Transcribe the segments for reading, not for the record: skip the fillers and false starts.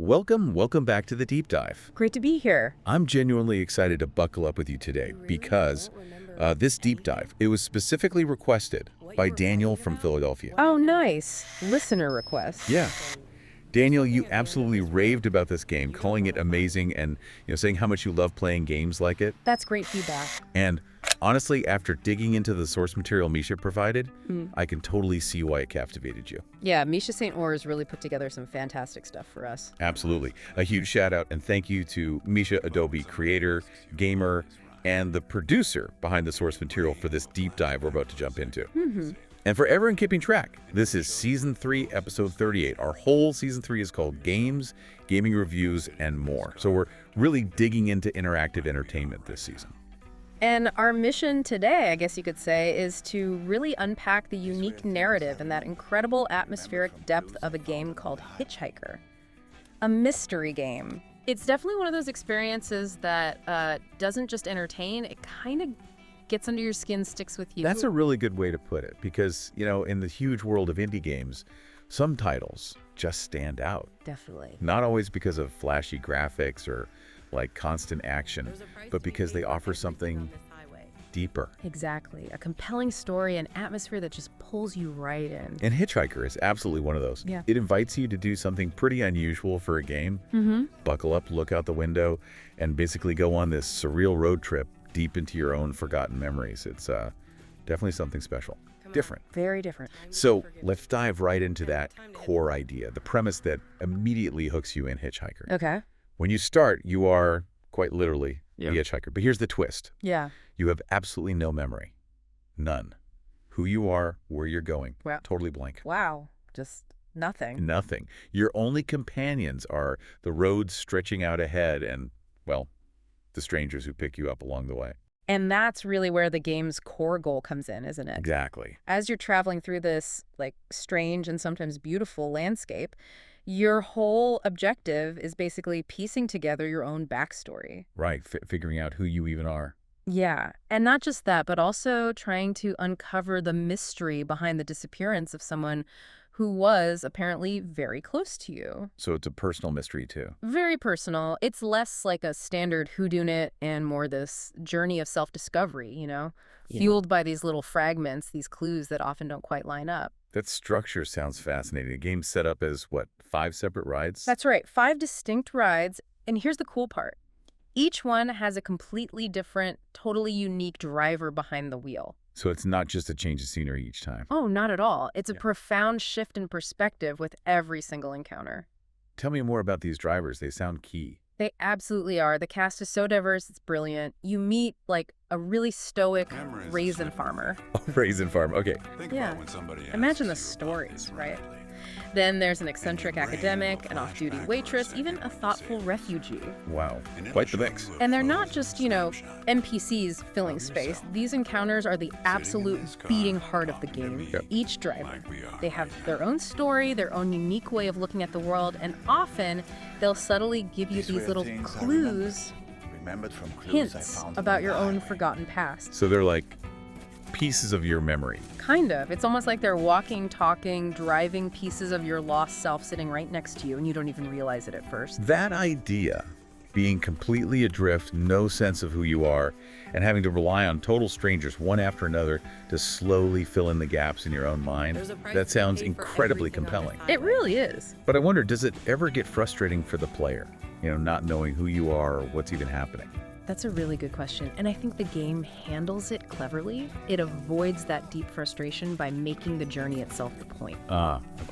Welcome back to the Deep Dive. Great to be here. I'm genuinely excited to buckle up with you today because this deep dive, it was specifically requested by Daniel from Philadelphia. Oh, nice. Listener request. Yeah. Daniel, you absolutely raved about this game, calling it amazing and saying how much you love playing games like it. That's great feedback. And honestly, after digging into the source material Misha provided, I can totally see why it captivated you. Yeah, Misha St. Ors really put together some fantastic stuff for us. Absolutely. A huge shout out and thank you to Misha Adobe, creator, gamer, and the producer behind the source material for this deep dive we're about to jump into. And for everyone keeping track, this is Season 3, Episode 38. Our whole Season 3 is called Games, Gaming Reviews, and More. So we're really digging into interactive entertainment this season. And our mission today, I guess you could say, is to really unpack the unique narrative and that incredible atmospheric depth of a game called Hitchhiker. A mystery game. It's definitely one of those experiences that doesn't just entertain, it kind of gets under your skin, sticks with you. That's a really good way to put it because, in the huge world of indie games, some titles just stand out. Definitely. Not always because of flashy graphics or like constant action, but because they offer something deeper. Exactly. A compelling story and atmosphere that just pulls you right in. And Hitchhiker is absolutely one of those. Yeah. It invites you to do something pretty unusual for a game. Buckle up, look out the window, and basically go on this surreal road trip deep into your own forgotten memories. It's definitely something special. Different. Very different. So let's dive right into that core idea, the premise that immediately hooks you in Hitchhiker. Okay. When you start, you are quite literally the hitchhiker. But here's the twist. Yeah. You have absolutely no memory. None. Who you are, where you're going. Wow. Totally blank. Wow. Just nothing. Nothing. Your only companions are the roads stretching out ahead and, well, the strangers who pick you up along the way. And that's really where the game's core goal comes in, isn't it? Exactly. As you're traveling through this, strange and sometimes beautiful landscape, your whole objective is basically piecing together your own backstory. Right. Figuring out who you even are. Yeah. And not just that, but also trying to uncover the mystery behind the disappearance of someone who was apparently very close to you. So it's a personal mystery, too. Very personal. It's less like a standard whodunit and more this journey of self-discovery, fueled by these little fragments, these clues that often don't quite line up. That structure sounds fascinating. A game set up as, 5 separate rides? That's right. 5 distinct rides. And here's the cool part. Each one has a completely different, totally unique driver behind the wheel. So it's not just a change of scenery each time. Oh, not at all. It's a profound shift in perspective with every single encounter. Tell me more about these drivers. They sound key. They absolutely are. The cast is so diverse, it's brilliant. You meet, a really stoic raisin farmer. Oh, raisin farm. Okay. Yeah. Imagine the stories, right? Then there's an eccentric academic, an off-duty waitress, even a thoughtful refugee. Wow. Quite the mix. And they're not just, NPCs filling space. These encounters are the absolute beating heart of the game. Yep. Each driver. They have their own story, their own unique way of looking at the world, and often they'll subtly give you these little clues, hints about your own forgotten past. So they're like pieces of your memory. Kind of. It's almost like they're walking, talking, driving pieces of your lost self sitting right next to you, and you don't even realize it at first. That idea, being completely adrift, no sense of who you are, and having to rely on total strangers one after another to slowly fill in the gaps in your own mind, that sounds incredibly compelling. It really is. But I wonder, does it ever get frustrating for the player? Not knowing who you are or what's even happening? That's a really good question, and I think the game handles it cleverly. It avoids that deep frustration by making the journey itself the point.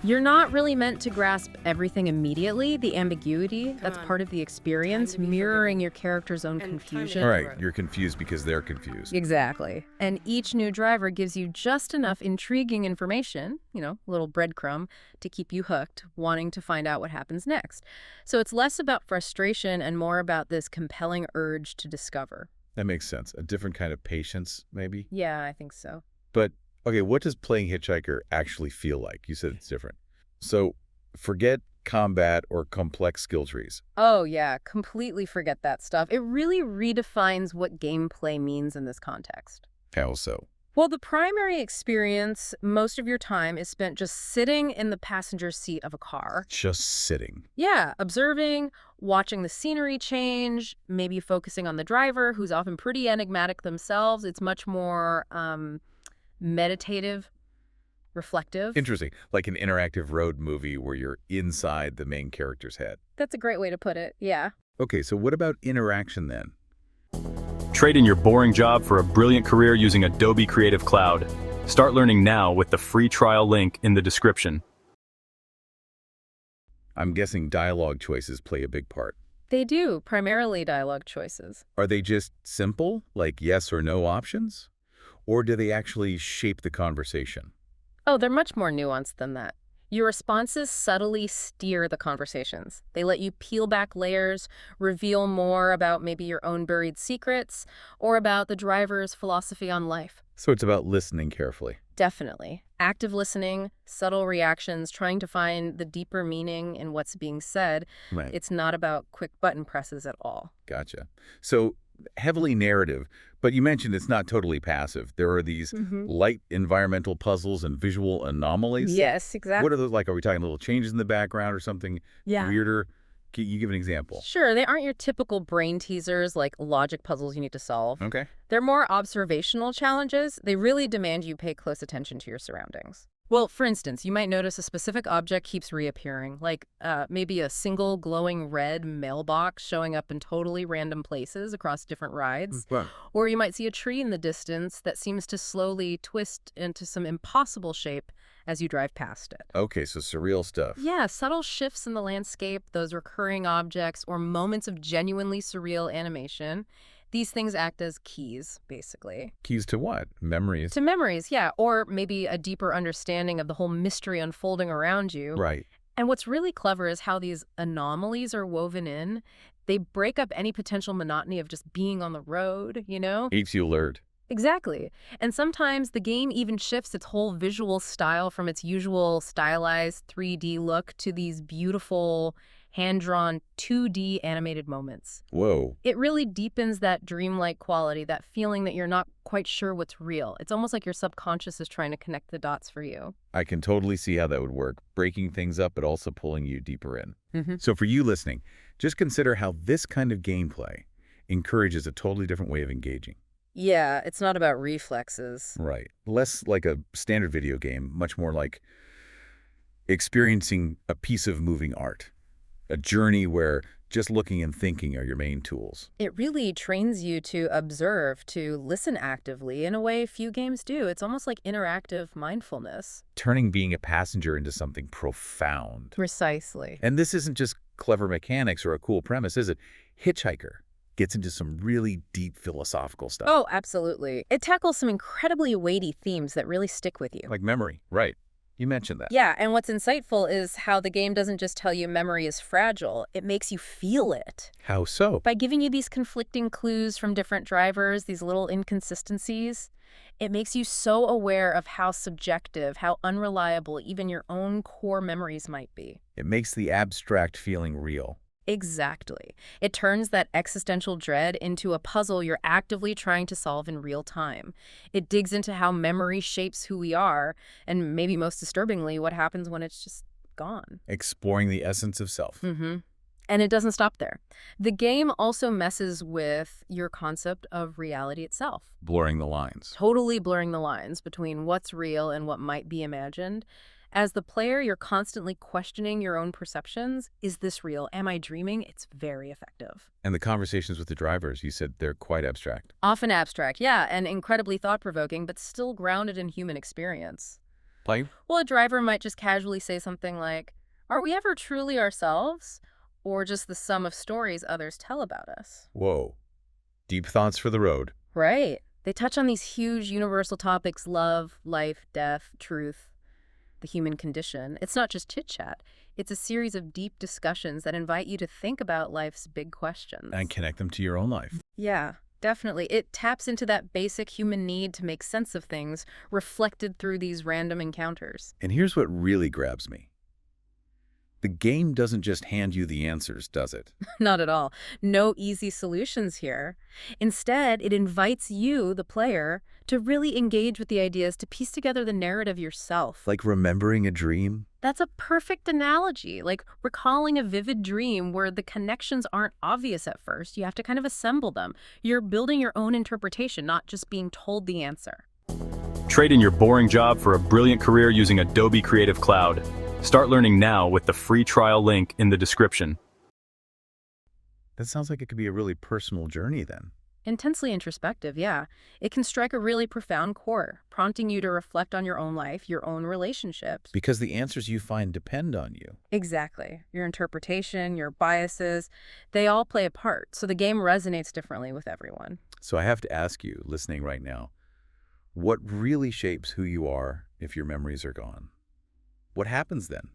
You're not really meant to grasp everything immediately. The ambiguity, that's part of the experience, mirroring your character's own confusion. All right, you're confused because they're confused. Exactly. And each new driver gives you just enough intriguing information, a little breadcrumb, to keep you hooked, wanting to find out what happens next. So it's less about frustration and more about this compelling urge to discover. That makes sense. A different kind of patience, maybe? Yeah, I think so. But, okay, what does playing Hitchhiker actually feel like? You said it's different. So forget combat or complex skill trees. Oh, yeah, completely forget that stuff. It really redefines what gameplay means in this context. How so? Well, the primary experience, most of your time is spent just sitting in the passenger seat of a car. Just sitting. Yeah, observing, watching the scenery change, maybe focusing on the driver, who's often pretty enigmatic themselves. It's much more meditative, reflective. Interesting. Like an interactive road movie where you're inside the main character's head. That's a great way to put it, yeah. Okay, so what about interaction then? Trade in your boring job for a brilliant career using Adobe Creative Cloud. Start learning now with the free trial link in the description. I'm guessing dialogue choices play a big part. They do, primarily dialogue choices. Are they just simple, like yes or no options? Or do they actually shape the conversation? Oh, they're much more nuanced than that. Your responses subtly steer the conversations. They let you peel back layers, reveal more about maybe your own buried secrets, or about the driver's philosophy on life. So it's about listening carefully. Definitely. Active listening, subtle reactions, trying to find the deeper meaning in what's being said. Right. It's not about quick button presses at all. Gotcha. So heavily narrative, but you mentioned it's not totally passive. There are these light environmental puzzles and visual anomalies. Yes, exactly. What are those like? Are we talking little changes in the background or something weirder? Can you give an example? Sure, they aren't your typical brain teasers like logic puzzles you need to solve. Okay. They're more observational challenges. They really demand you pay close attention to your surroundings. Well, for instance, you might notice a specific object keeps reappearing, like maybe a single glowing red mailbox showing up in totally random places across different rides. Wow. Or you might see a tree in the distance that seems to slowly twist into some impossible shape as you drive past it. Okay, so surreal stuff. Yeah, subtle shifts in the landscape, those recurring objects, or moments of genuinely surreal animation. These things act as keys, basically. Keys to what? Memories? To memories, yeah, or maybe a deeper understanding of the whole mystery unfolding around you. Right. And what's really clever is how these anomalies are woven in. They break up any potential monotony of just being on the road, you know? Keeps you alert. Exactly. And sometimes the game even shifts its whole visual style from its usual stylized 3D look to these beautiful, hand-drawn 2D animated moments. Whoa. It really deepens that dreamlike quality, that feeling that you're not quite sure what's real. It's almost like your subconscious is trying to connect the dots for you. I can totally see how that would work, breaking things up but also pulling you deeper in. So for you listening, just consider how this kind of gameplay encourages a totally different way of engaging. Yeah, it's not about reflexes. Right. Less like a standard video game, much more like experiencing a piece of moving art. A journey where just looking and thinking are your main tools. It really trains you to observe, to listen actively in a way few games do. It's almost like interactive mindfulness. Turning being a passenger into something profound. Precisely. And this isn't just clever mechanics or a cool premise, is it? Hitchhiker gets into some really deep philosophical stuff. Oh, absolutely. It tackles some incredibly weighty themes that really stick with you. Like memory. Right. You mentioned that. Yeah, and what's insightful is how the game doesn't just tell you memory is fragile, it makes you feel it. How so? By giving you these conflicting clues from different drivers, these little inconsistencies, it makes you so aware of how subjective, how unreliable even your own core memories might be. It makes the abstract feeling real. Exactly. It turns that existential dread into a puzzle you're actively trying to solve in real time. It digs into how memory shapes who we are, and maybe most disturbingly, what happens when it's just gone. Exploring the essence of self. And it doesn't stop there. The game also messes with your concept of reality itself. Blurring the lines. Totally blurring the lines between what's real and what might be imagined. As the player, you're constantly questioning your own perceptions. Is this real? Am I dreaming? It's very effective. And the conversations with the drivers, you said they're quite abstract. Often abstract, yeah, and incredibly thought-provoking, but still grounded in human experience. Like? Well, a driver might just casually say something like, "Are we ever truly ourselves? Or just the sum of stories others tell about us?" Whoa. Deep thoughts for the road. Right. They touch on these huge universal topics: love, life, death, truth, the human condition. It's not just chit-chat. It's a series of deep discussions that invite you to think about life's big questions. And connect them to your own life. Yeah, definitely. It taps into that basic human need to make sense of things, reflected through these random encounters. And here's what really grabs me. The game doesn't just hand you the answers, does it? Not at all. No easy solutions here. Instead, it invites you, the player, to really engage with the ideas, to piece together the narrative yourself. Like remembering a dream? That's a perfect analogy, like recalling a vivid dream where the connections aren't obvious at first. You have to kind of assemble them. You're building your own interpretation, not just being told the answer. Trade in your boring job for a brilliant career using Adobe Creative Cloud. Start learning now with the free trial link in the description. That sounds like it could be a really personal journey then. Intensely introspective, yeah. It can strike a really profound chord, prompting you to reflect on your own life, your own relationships. Because the answers you find depend on you. Exactly. Your interpretation, your biases, they all play a part, so the game resonates differently with everyone. So I have to ask you, listening right now, what really shapes who you are if your memories are gone? What happens then?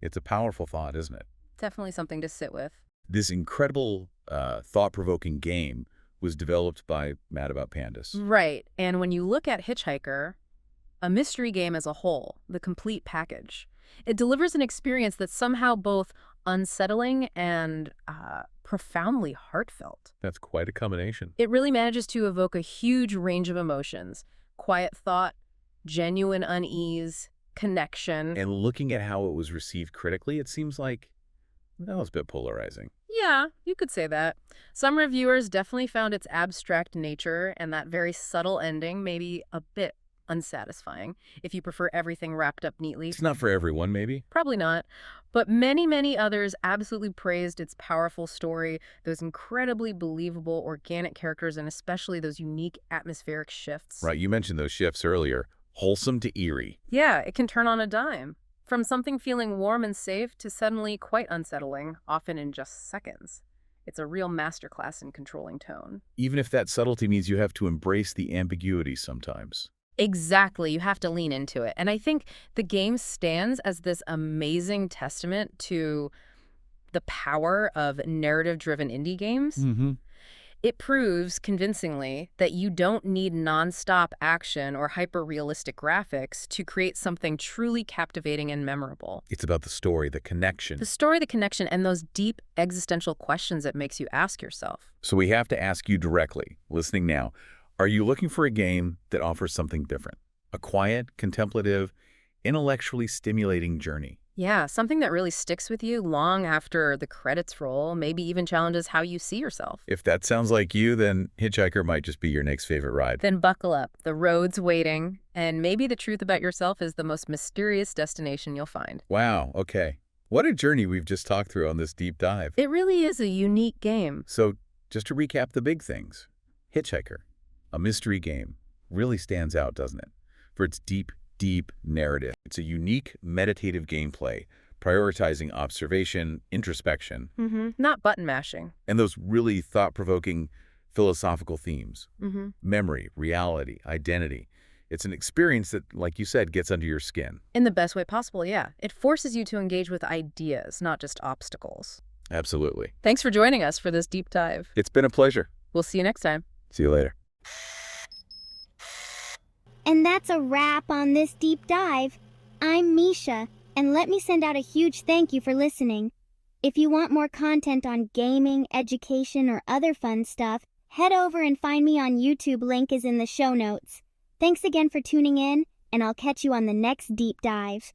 It's a powerful thought, isn't it? Definitely something to sit with. This incredible, thought-provoking game was developed by Mad About Pandas. Right. And when you look at Hitchhiker, a mystery game as a whole, the complete package, it delivers an experience that's somehow both unsettling and profoundly heartfelt. That's quite a combination. It really manages to evoke a huge range of emotions: quiet thought, genuine unease, connection. And looking at how it was received critically, it seems like that was a bit polarizing. Yeah, you could say that. Some reviewers definitely found its abstract nature and that very subtle ending maybe a bit unsatisfying, if you prefer everything wrapped up neatly. It's not for everyone, maybe. Probably not. But many, many others absolutely praised its powerful story, those incredibly believable, organic characters, and especially those unique atmospheric shifts. Right, you mentioned those shifts earlier. Wholesome to eerie. Yeah, it can turn on a dime. From something feeling warm and safe to suddenly quite unsettling, often in just seconds. It's a real masterclass in controlling tone. Even if that subtlety means you have to embrace the ambiguity sometimes. Exactly. You have to lean into it. And I think the game stands as this amazing testament to the power of narrative-driven indie games. Mm-hmm. It proves convincingly that you don't need nonstop action or hyper-realistic graphics to create something truly captivating and memorable. It's about the story, the connection. The story, the connection, and those deep existential questions it makes you ask yourself. So we have to ask you directly, listening now, are you looking for a game that offers something different? A quiet, contemplative, intellectually stimulating journey? Yeah, something that really sticks with you long after the credits roll, maybe even challenges how you see yourself. If that sounds like you, then Hitchhiker might just be your next favorite ride. Then buckle up. The road's waiting, and maybe the truth about yourself is the most mysterious destination you'll find. Wow, okay. What a journey we've just talked through on this deep dive. It really is a unique game. So, just to recap the big things, Hitchhiker, a mystery game, really stands out, doesn't it? For its deep narrative. It's a unique meditative gameplay, prioritizing observation, introspection. Not button mashing. And those really thought-provoking philosophical themes. Mm-hmm. Memory, reality, identity. It's an experience that, like you said, gets under your skin. In the best way possible, yeah. It forces you to engage with ideas, not just obstacles. Absolutely. Thanks for joining us for this deep dive. It's been a pleasure. We'll see you next time. See you later. And that's a wrap on this deep dive. I'm Misha, and let me send out a huge thank you for listening. If you want more content on gaming, education, or other fun stuff, head over and find me on YouTube. Link is in the show notes. Thanks again for tuning in, and I'll catch you on the next deep dive.